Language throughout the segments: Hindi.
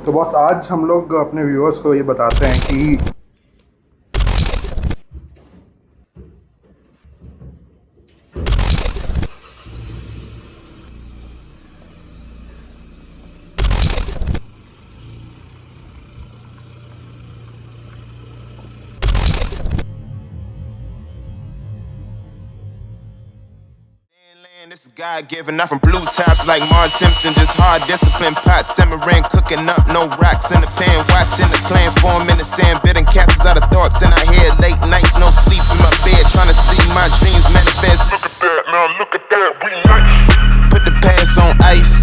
तो बॉस आज हम लोग अपने व्यूअर्स को ये बताते हैं कि this is God-given, not from blue tops like Marge Simpson. Just hard discipline, pot simmering, cooking up, no rocks in the pan. Watching the clan form in the sand, bidding castles out of thoughts in our head. Late nights, no sleep in my bed, trying to see my dreams manifest. Look at that, now look at that, we nice. Put the past on ice.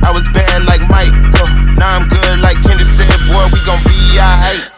I was bad like Mike, now I'm good like Kendrick said. Boy, we gon' be alright.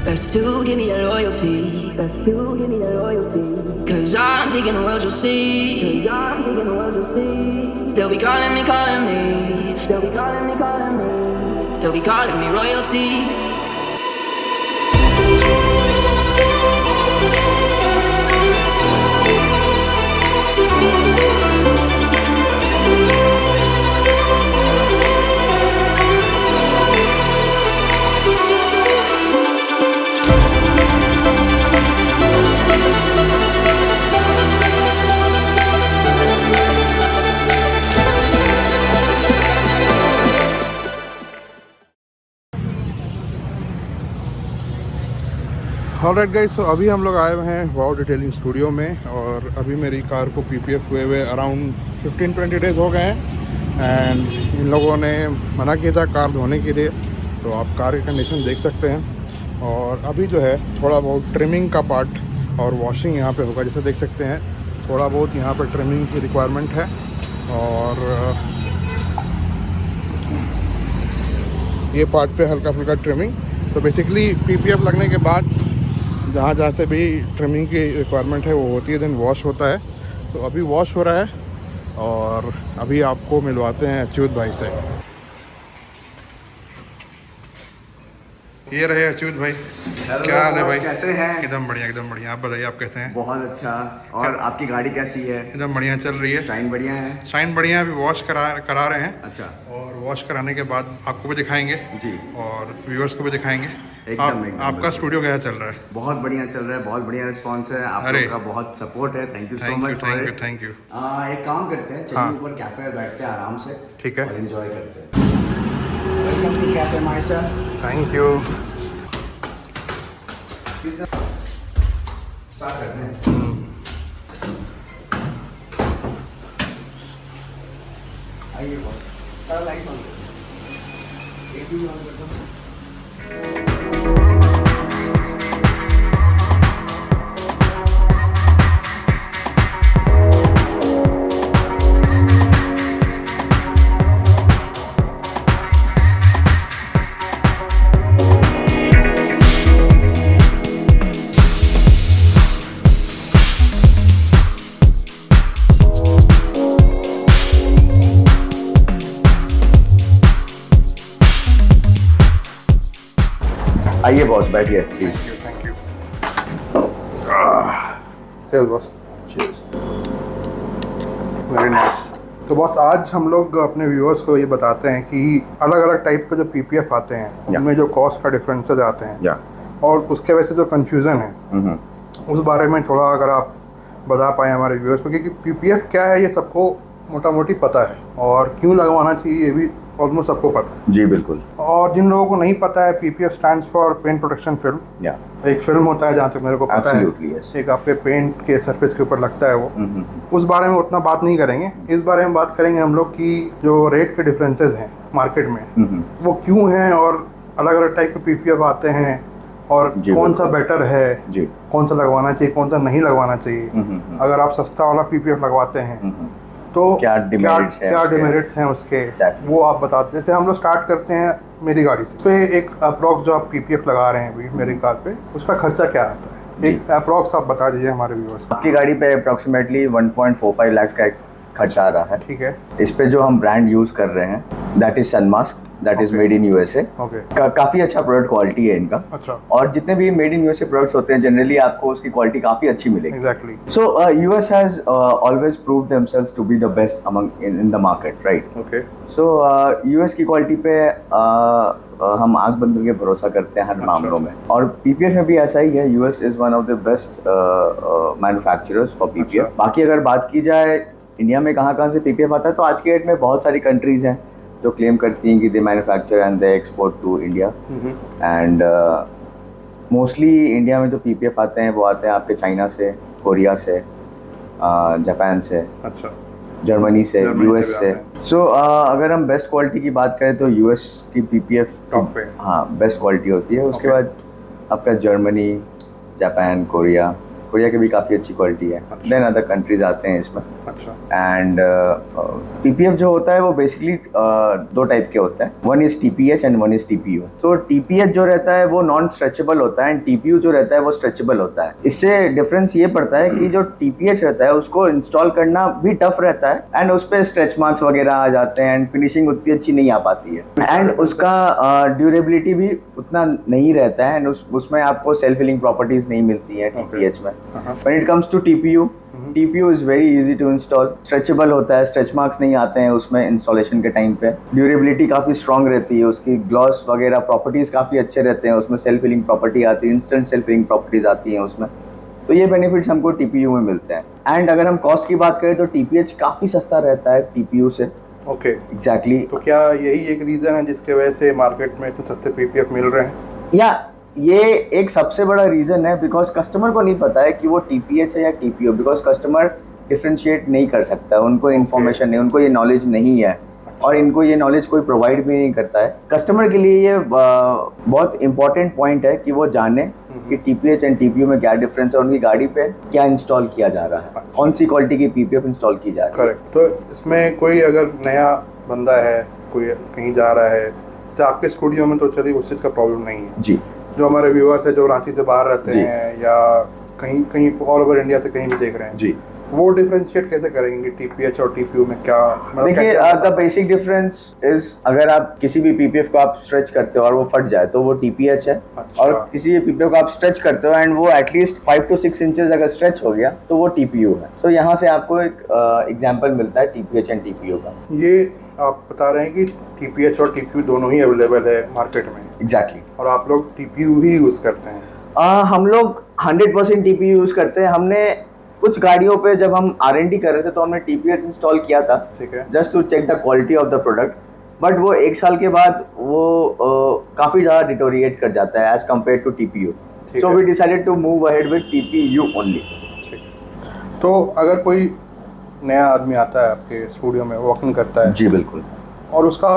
Best to give me your loyalty. Best to give me your loyalty. Cause I'm taking the world, you'll see. Cause I'm taking the world, you'll see. They'll be calling me, calling me. They'll be calling me, calling me. They'll be calling me royalty. Alright guys, तो अभी हम लोग आए हुए हैं वाव डिटेलिंग स्टूडियो में और अभी मेरी कार को पीपीएफ हुए अराउंड 15-20 डेज़ हो गए हैं एंड इन लोगों ने मना किया था कार धोने के लिए। तो आप कार की कंडीशन देख सकते हैं और अभी जो है थोड़ा बहुत ट्रिमिंग का पार्ट और वॉशिंग यहाँ पे होगा। जैसे देख सकते हैं थोड़ा बहुत यहाँ पर ट्रिमिंग की रिक्वायरमेंट है और ये पार्ट पे हल्का फुल्का ट्रिमिंग। तो बेसिकली पीपीएफ लगने के बाद जहाँ से भी ट्रिमिंग की रिक्वायरमेंट है वो होती है, देन वॉश होता है। तो अभी वॉश हो रहा है और अभी आपको मिलवाते हैं अच्युत भाई से। ये रहे अच्युत भाई। क्या हाल है भाई? कैसे हैं? एकदम बढ़िया, एकदम बढ़िया। आप बताइए, आप कैसे हैं? बहुत अच्छा। और आपकी गाड़ी कैसी है? एकदम बढ़िया चल रही है। शाइन बढ़िया है? शाइन बढ़िया है। अभी वॉश करा रहे हैं। अच्छा। और वॉश कराने के बाद आपको भी दिखाएंगे जी और व्यूअर्स को भी दिखाएंगे। एकदम आपका स्टूडियो कैसा चल रहा है? बहुत बढ़िया चल रहा है, बहुत बढ़िया रिस्पांस है। आप लोगों का बहुत सपोर्ट है। Thank you so much. Thank you. एक काम करते हैं, चलिए ऊपर कैफे में बैठते हैं आराम से। ठीक है, और एंजॉय करते हैं। Welcome to cafe my sir. Thank you. Start करते हैं। आइए बॉस। सारा लाइट ऑन करो, एसी भी ऑन कर दो। आइए बॉस, बैठिए प्लीज। Thank you. चल बॉस। Very nice. तो बॉस आज हम लोग अपने व्यूअर्स को ये बताते हैं कि अलग अलग टाइप के जो पीपीएफ आते हैं उनमें जो कॉस्ट का डिफरेंसेस आते हैं और उसके वजह से जो कंफ्यूजन है उस बारे में थोड़ा अगर आप बता पाएँ हमारे व्यूअर्स को, क्योंकि पीपीएफ क्या है ये सबको मोटा मोटी पता है और क्यों लगवाना चाहिए ये भी ऑलमोस्ट सबको पता है। जी बिल्कुल। और जिन लोगों को नहीं पता है, PPF stands for paint protection film. एक फिल्म होता है जहाँ तक मेरे को पता है, yes. एक आपके पेंट के सरफेस के ऊपर लगता है वो। उस बारे में उतना बात नहीं करेंगे। इस बारे में बात करेंगे हम लोग की जो रेट के डिफरेंसेस हैं मार्केट में वो क्यों हैं और अलग अलग टाइप के पीपीएफ आते हैं और कौन सा बेटर है, कौन सा लगवाना चाहिए, कौन सा नहीं लगवाना चाहिए। अगर आप सस्ता वाला पीपीएफ लगवाते हैं तो क्या डिमेरिट्स हैं उसके, वो आप बता दें। जैसे हम लोग स्टार्ट करते हैं मेरी गाड़ी से, तो एक अप्रॉक्स जो आप पीपीएफ लगा रहे हैं अभी मेरी कार पे, उसका खर्चा क्या आता है, एक अप्रॉक्स आप बता दीजिए हमारे व्यूअर्स को। आपकी गाड़ी पे अप्रॉक्सीमेटली 1.45 लाख का खर्चा आ रहा है। ठीक है। इस पे जो हम ब्रांड यूज कर रहे हैं that is sun mask, that is made in USA. काफी अच्छा प्रोडक्ट क्वालिटी है इनका। अच्छा। और जितने भी मेड इन यूएसए प्रोडक्ट्स होते हैं जनरली आपको उसकी क्वालिटी काफी अच्छी मिलेगी। Exactly. So US has always proved themselves to be the best among in the market, right? Okay. So US की क्वालिटी पे हम आंख बंद करके भरोसा करते हैं हर मामलों में, और पीपीएफ में भी ऐसा ही है। US is one of the best manufacturers for PPF. बाकी अगर बात की जाए इंडिया में कहाँ से पीपीएफ आता है, तो आज के डेट में बहुत सारी कंट्रीज हैं जो क्लेम करती हैं कि they manufacture and they export to India. And mostly India में जो पीपीएफ आते हैं वो आते हैं आपके चाइना से, कोरिया से, जापान से, अच्छा, जर्मनी से, यूएस से। सो अगर हम बेस्ट क्वालिटी की बात करें तो यूएस की पीपीएफ टॉप पे, हाँ बेस्ट क्वालिटी होती है। उसके बाद आपका जर्मनी, जापान, कोरिया की भी काफ़ी अच्छी क्वालिटी है। देन अदर कंट्रीज आते हैं इसमें। अच्छा। एंड पीपीएफ जो होता है वो बेसिकली दो टाइप के होते हैं, one is TPH and one is TPU. तो टीपीएच जो रहता है वो नॉन स्ट्रेचेबल होता है एंड टीपीयू जो रहता है वो स्ट्रेचेबल होता है। इससे डिफरेंस ये पड़ता है कि जो टीपीएच रहता है उसको इंस्टॉल करना भी टफ रहता है एंड उस पर स्ट्रेच मार्क्स वगैरह आ जाते हैं एंड फिनिशिंग उतनी अच्छी नहीं आ पाती है एंड उसका ड्यूरेबिलिटी भी उतना नहीं रहता है एंड उसमें आपको सेल्फ हीलिंग प्रॉपर्टीज नहीं मिलती है टीपीएच में। When it comes to TPU is very easy to install, stretchable होता है, stretch marks नहीं आते हैं उसमें इंस्टॉलेशन के टाइम पे, ड्यूरेबिलिटी काफ़ी स्ट्रॉन्ग रहती है, उसकी ग्लॉस वगैरह प्रॉपर्टीज़ काफ़ी अच्छे रहते हैं, उसमें सेल्फ हीलिंग प्रॉपर्टी आती है, इंस्टेंट सेल्फ हीलिंग प्रॉपर्टीज़ आती हैं उसमें। तो ये बेनिफिट्स हमको TPU में मिलते हैं। एंड अगर हम कॉस्ट की बात करें तो TPH काफ़ी सस्ता रहता है TPU से। Okay, exactly. तो क्या यही एक रीज़न है जिसके वजह से मार्केट में इतने सस्ते पीपीएफ मिल रहे हैं? या ये एक सबसे बड़ा रीज़न है, बिकॉज कस्टमर को नहीं पता है कि वो TPH है या TPO, बिकॉज कस्टमर डिफ्रेंशिएट नहीं कर सकता, उनको इन्फॉर्मेशन नहीं, उनको ये नॉलेज नहीं है और इनको ये नॉलेज कोई प्रोवाइड भी नहीं करता है। कस्टमर के लिए ये बहुत इंपॉर्टेंट पॉइंट है कि वो जाने कि TPH एंड TPO में क्या डिफरेंस है, उनकी गाड़ी पे क्या इंस्टॉल किया जा रहा है, कौन सी क्वालिटी की PPF इंस्टॉल की जा रही है। करेक्ट। तो इसमें कोई अगर नया बंदा है, कोई कहीं जा रहा है, जैसे आपके स्टूडियो में तो चलिए उस चीज़ का प्रॉब्लम नहीं है जी। जो हमारे व्यूअर्स है जो रांची से बाहर रहते हैं या कहीं ऑल ओवर इंडिया से कहीं भी देख रहे हैं जी, वो डिफरेंशिएट कैसे करेंगे TPH और TPU में? क्या देखिए, द बेसिक डिफरेंस इज अगर आप किसी भी PPF को आप स्ट्रेच करते हो और वो फट जाए तो वो TPH है। अच्छा। और किसी भी PPF को आप स्ट्रेच करते हो एंड वो एटलीस्ट 5 to 6 इंचेस अगर स्ट्रेच हो गया तो वो TPU है। तो यहाँ से आपको एक एग्जाम्पल मिलता है TPH एंड TPU का। ये आप बता रहे हैं कि TPH और TPU दोनों ही अवेलेबल है मार्केट में? एग्जैक्टली। और आप लोग TPU ही यूज़ करते हैं? हम लोग 100% TPU यूज़ करते हैं। हमने कुछ गाड़ियों पे जब हम R&D कर रहे थे तो हमने TPH इंस्टॉल किया था, ठीक है, just to check the quality of the product, but वो 1 साल के बाद वो काफ़ी ज़्यादा डिटोरिएट कर जाता है as compare to TPU। So we decided to move ahead with TPU only. तो अगर कोई नया आदमी आता है आपके स्टूडियो में, वॉकिंग करता है जी, बिल्कुल, और उसका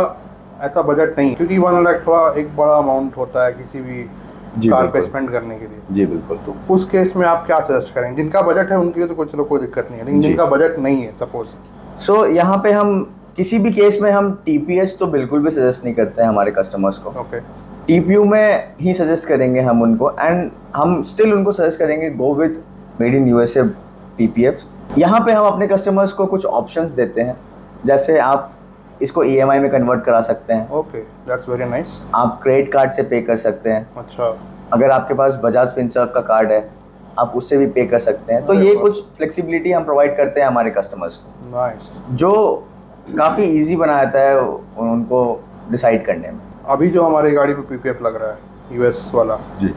ऐसा बजट नहीं, क्योंकि 1 लाख थोड़ा एक बड़ा अमाउंट होता है किसी भी कार पे स्पेंड करने के लिए जी, बिल्कुल, तो उस केस में आप क्या सजेस्ट करेंगे? जिनका बजट है उनके लिए तो कुछ कोई दिक्कत नहीं है, लेकिन जिनका बजट नहीं है सपोज, सो यहाँ पे हम किसी भी केस में हम TPH तो बिल्कुल भी सजेस्ट नहीं करते हैं हमारे कस्टमर्स को। ओके। TPU में ही सजेस्ट करेंगे हम उनको, एंड हम स्टिल उनको सजेस्ट करेंगे go with made in USA PPF। यहाँ पे हम अपने कस्टमर्स को कुछ ऑप्शंस देते हैं, जैसे आप इसको EMI में कन्वर्ट करा सकते हैं, ओके, दैट्स वेरी नाइस। आप क्रेडिट कार्ड से पे कर सकते हैं, अच्छा, अगर आपके पास बजाज फिनसर्व का कार्ड है आप उससे भी पे कर सकते हैं। तो अरे ये वाह। कुछ फ्लेक्सिबिलिटी हम प्रोवाइड करते हैं हमारे कस्टमर्स को, नाइस। जो काफ़ी इजी बना देता है उनको डिसाइड करने में। अभी जो हमारी गाड़ी पे PPF लग रहा है US वाला, जी,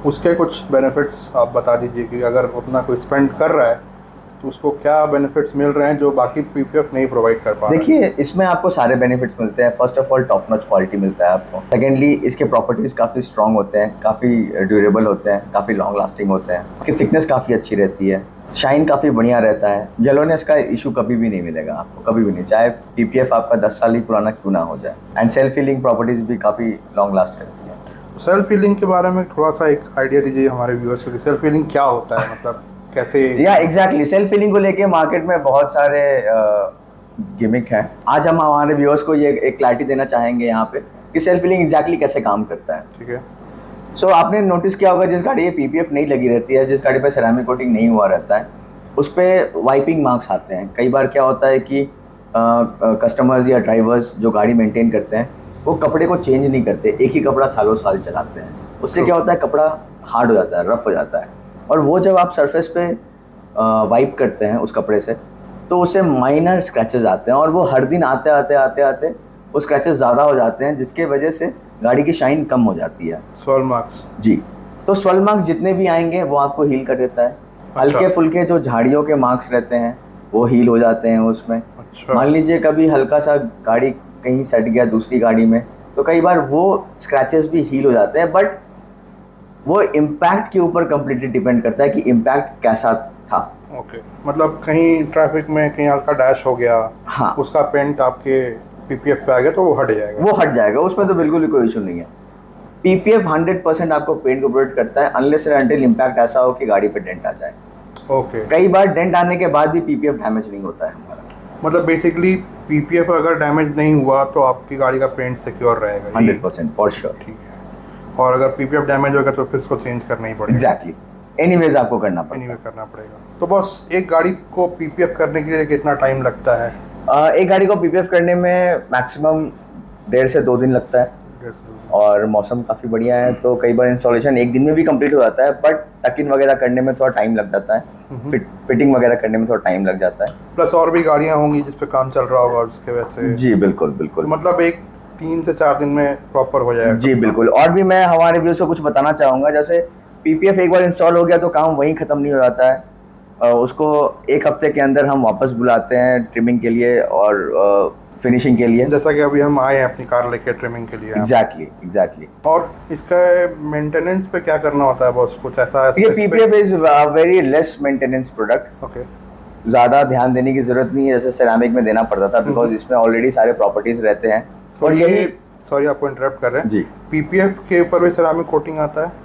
उसके कुछ बेनिफिट्स आप बता दीजिए कि अगर उतना कोई स्पेंड कर रहा है तो उसको क्या बेनिफिट्स मिल रहे हैं जो बाकी PPF नहीं प्रोवाइड कर पा रहे हैं। देखिए इसमें आपको सारे बेनिफिट्स मिलते हैं। First of all top notch quality मिलता है आपको। सेकेंडली इसके प्रॉपर्टीज़ काफ़ी स्ट्रॉन्ग होते हैं, काफ़ी ड्यूरेबल होते हैं, काफ़ी लॉन्ग लास्टिंग होते हैं। इसकी थिकनेस काफ़ी अच्छी रहती है, शाइन काफ़ी बढ़िया रहता है। येलोनेस का इशू कभी भी नहीं मिलेगा आपको, कभी भी नहीं, चाहे PPF आपका 10 साल ही पुराना क्यों ना हो जाए। एंड सेल्फ हीलिंग प्रॉपर्टीज़ भी काफ़ी लॉन्ग लास्ट करती है। सेल्फ हीलिंग के बारे में थोड़ा सा एक आइडिया दीजिए हमारे व्यूअर्स को कि सेल्फ हीलिंग क्या होता है, मतलब कैसे? या एग्जैक्टली सेल्फ हीलिंग को लेके मार्केट में बहुत सारे गिमिक हैं। आज हम हमारे व्यूअर्स को ये एक क्लैरिटी देना चाहेंगे यहाँ पे कि सेल्फ हीलिंग एग्जैक्टली कैसे काम करता है। ठीक है। सो आपने नोटिस किया होगा जिस गाड़ी पे PPF नहीं लगी रहती है, जिस गाड़ी पे सेरामिक कोटिंग नहीं हुआ रहता है, उस पर वाइपिंग मार्क्स आते हैं। कई बार क्या होता है कि कस्टमर्स या ड्राइवर्स जो गाड़ी मेंटेन करते हैं वो कपड़े को चेंज नहीं करते, एक ही कपड़ा सालों साल चलाते हैं। उससे क्या होता है, कपड़ा हार्ड हो जाता है, रफ हो जाता है, और वो जब आप सरफेस पे वाइप करते हैं उस कपड़े से तो उससे माइनर स्क्रैचेस आते हैं, और वो हर दिन आते आते आते आते वो स्क्रैचेस ज़्यादा हो जाते हैं, जिसके वजह से गाड़ी की शाइन कम हो जाती है। Swirl marks. जी, तो स्वॉल मार्क्स जितने भी आएंगे वो आपको हील कर देता है। हल्के फुल्के जो झाड़ियों के मार्क्स रहते हैं वो हील हो जाते हैं उसमें। अच्छा। मान लीजिए कभी हल्का सा गाड़ी कहीं सट गया दूसरी गाड़ी में, तो कई बार वो स्क्रैचेस भी हील हो जाते हैं, बट वो इम्पैक्ट के ऊपर कम्प्लीटली डिपेंड करता है कि इम्पैक्ट कैसा था। ओके, मतलब कहीं ट्रैफिक में कहीं हल्का डैश हो गया, हाँ, उसका पेंट आपके PPF पे आ गया तो वो हट जाएगा। वो हट जाएगा, उसमें तो बिल्कुल भी कोई इशू नहीं है। PPF 100% आपको पेंट को प्रोटेक्ट करता है, अनलेस एंड अनटिल इम्पैक्ट ऐसा हो कि गाड़ी पे डेंट आ जाए। ओके, कई बार डेंट आने के बाद भी PPF डैमेज नहीं होता है हमारा। मतलब बेसिकली PPF अगर डैमेज नहीं हुआ तो आपकी गाड़ी का पेंट सिक्योर रहेगा। 100% फॉर श्योर। ठीक है। और अगर PPF डैमेज होगा तो फिर इसको चेंज करना ही पड़ेगा। एग्जैक्टली, एनीवेज आपको करना पड़ेगा। एनीवे करना पड़ेगा। तो बस एक गाड़ी को PPF करने के लिए कितना टाइम लगता है? एक गाड़ी को PPF करने में मैक्सिमम 1.5 से 2 दिन लगता है, 1.5 से 2 दिन। और मौसम काफ़ी बढ़िया है तो कई बार इंस्टॉलेशन 1 दिन में भी कंप्लीट हो जाता है, बट टक-इन वगैरह करने में थोड़ा टाइम लग जाता है, फिटिंग वगैरह करने में थोड़ा टाइम लग जाता है। प्लस और भी गाड़ियाँ होंगी जिस पे काम चल रहा होगा उसके वजह से। जी बिल्कुल तो बिल्कुल, मतलब एक 3 से 4 दिन में प्रॉपर हो जाएगा। जी बिल्कुल। और भी मैं हमारे व्यूअर्स को कुछ बताना चाहूँगा, जैसे PPF एक बार इंस्टॉल हो गया तो काम वहीं ख़त्म नहीं हो जाता है। उसको 1 हफ्ते के अंदर हम वापस बुलाते हैं ट्रिमिंग के लिए और फिनिशिंग के लिए। जैसा कि अभी हम आए हैं अपनी कार लेके ट्रिमिंग के लिए। एग्जैक्टली। और इसका मेंटेनेंस पे क्या करना होता है बॉस, कुछ ऐसा है? ये PPF is very less maintenance product. Okay. ज़्यादा ध्यान देने की ज़रूरत नहीं है जैसे सेरामिक में देना पड़ता था, बिकॉज इसमें ऑलरेडी सारे प्रॉपर्टीज रहते हैं। और ये सॉरी आपको इंटरप्ट कर रहे हैं जी, PPF के ऊपर भी सेरामिक कोटिंग आता है?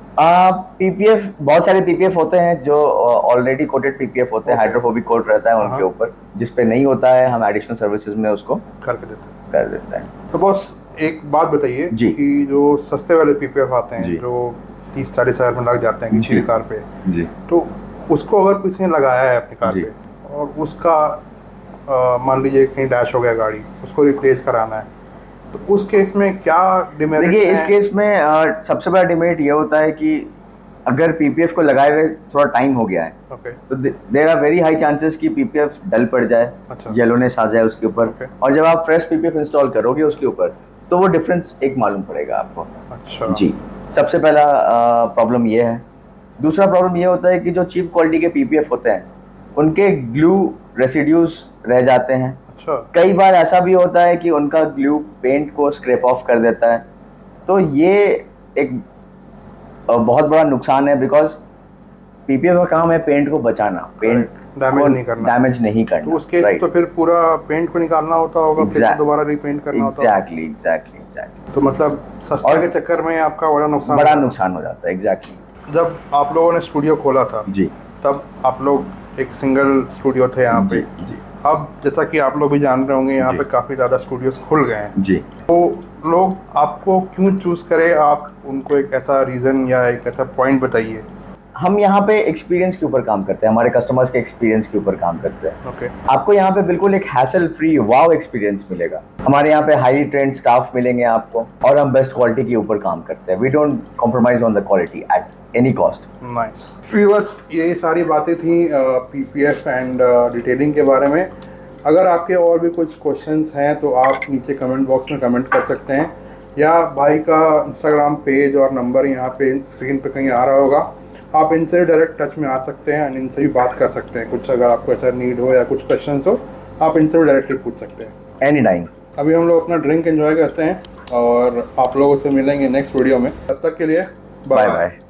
PPF बहुत सारे PPF होते हैं जो ऑलरेडी कोटेड PPF होते हैं, हाइड्रोफोबिक कोट रहता है उनके ऊपर, जिस पे नहीं होता है हम एडिशनल सर्विसेज में उसको करके देते हैं। कर देते हैं। तो बॉस एक बात बताइए जी। कि जो सस्ते वाले PPF आते हैं जी। जो 30-40 हज़ार में लग जाते हैं किसी भी कार पे, जी, तो उसको अगर किसी ने लगाया है अपनी कार जी। पे और उसका मान लीजिए कहीं डैश हो गया गाड़ी, उसको रिप्लेस कराना है, तो उस केस में क्या डिमेरिट देखिए है? इस केस में सबसे बड़ा डिमेरिट ये होता है कि अगर PPF को लगाए हुए थोड़ा टाइम हो गया है, ओके। तो there are very high chances कि PPF डल पड़ जाए, अच्छा। येलोनेस आ जाए उसके ऊपर। Okay. और जब आप फ्रेश PPF इंस्टॉल करोगे उसके ऊपर तो वो डिफरेंस एक मालूम पड़ेगा आपको। अच्छा जी, सबसे पहला प्रॉब्लम ये है। दूसरा प्रॉब्लम ये होता है कि जो चीप क्वालिटी के PPF होते हैं उनके ग्लू रेसिड्यूज रह जाते हैं। अच्छा। कई बार ऐसा भी होता है कि उनका ग्लू पेंट को स्क्रैप ऑफ कर देता है, तो ये एक बहुत बड़ा नुकसान है, बिकॉज PPF का काम है पेंट को बचाना, पेंट डैमेज नहीं करना। डैमेज नहीं करना। तो उस केस Right. तो फिर पूरा पेंट को निकालना होता होगा, फिर Exact- से दोबारा रीपेंट करना होता होगा। एग्जैक्टली। तो मतलब सस्ते और के चक्कर में आपका बड़ा नुकसान बड़ा हुआ। नुकसान हो जाता है। एग्जैक्टली। जब आप लोगों ने स्टूडियो खोला था जी तब आप लोग एक सिंगल स्टूडियो थे यहाँ पे। जी अब जैसा कि आप लोग भी जान रहे होंगे यहाँ जी। पे काफ़ी ज़्यादा स्टूडियोज खुल गए हैं, जी। तो लोग आपको क्यों चूज़ करें? आप उनको एक ऐसा रीज़न या एक ऐसा पॉइंट बताइए। हम यहाँ पे एक्सपीरियंस के ऊपर काम करते हैं, हमारे कस्टमर्स के एक्सपीरियंस के ऊपर काम करते हैं। ओके। आपको यहाँ पे बिल्कुल एक हैसल फ्री वाव एक्सपीरियंस मिलेगा। हमारे यहाँ पे हाईली ट्रेंड स्टाफ मिलेंगे आपको, और हम बेस्ट क्वालिटी के ऊपर काम करते हैं। We don't compromise on the quality at any cost. Nice viewers, ये सारी बातें थी पीपीएफ एंड डिटेलिंग के बारे में। अगर आपके और भी कुछ क्वेश्चंस हैं तो आप नीचे कमेंट बॉक्स में कमेंट कर सकते हैं, या भाई का इंस्टाग्राम पेज और नंबर यहाँ पे स्क्रीन पे कहीं आ रहा होगा, आप इनसे डायरेक्ट टच में आ सकते हैं एंड इनसे भी बात कर सकते हैं। कुछ अगर आपको ऐसा नीड हो या कुछ क्वेश्चंस हो, आप इनसे भी डायरेक्टली पूछ सकते हैं एनी टाइम। अभी हम लोग अपना ड्रिंक एंजॉय करते हैं और आप लोगों से मिलेंगे नेक्स्ट वीडियो में। तब तक के लिए बाय बाय।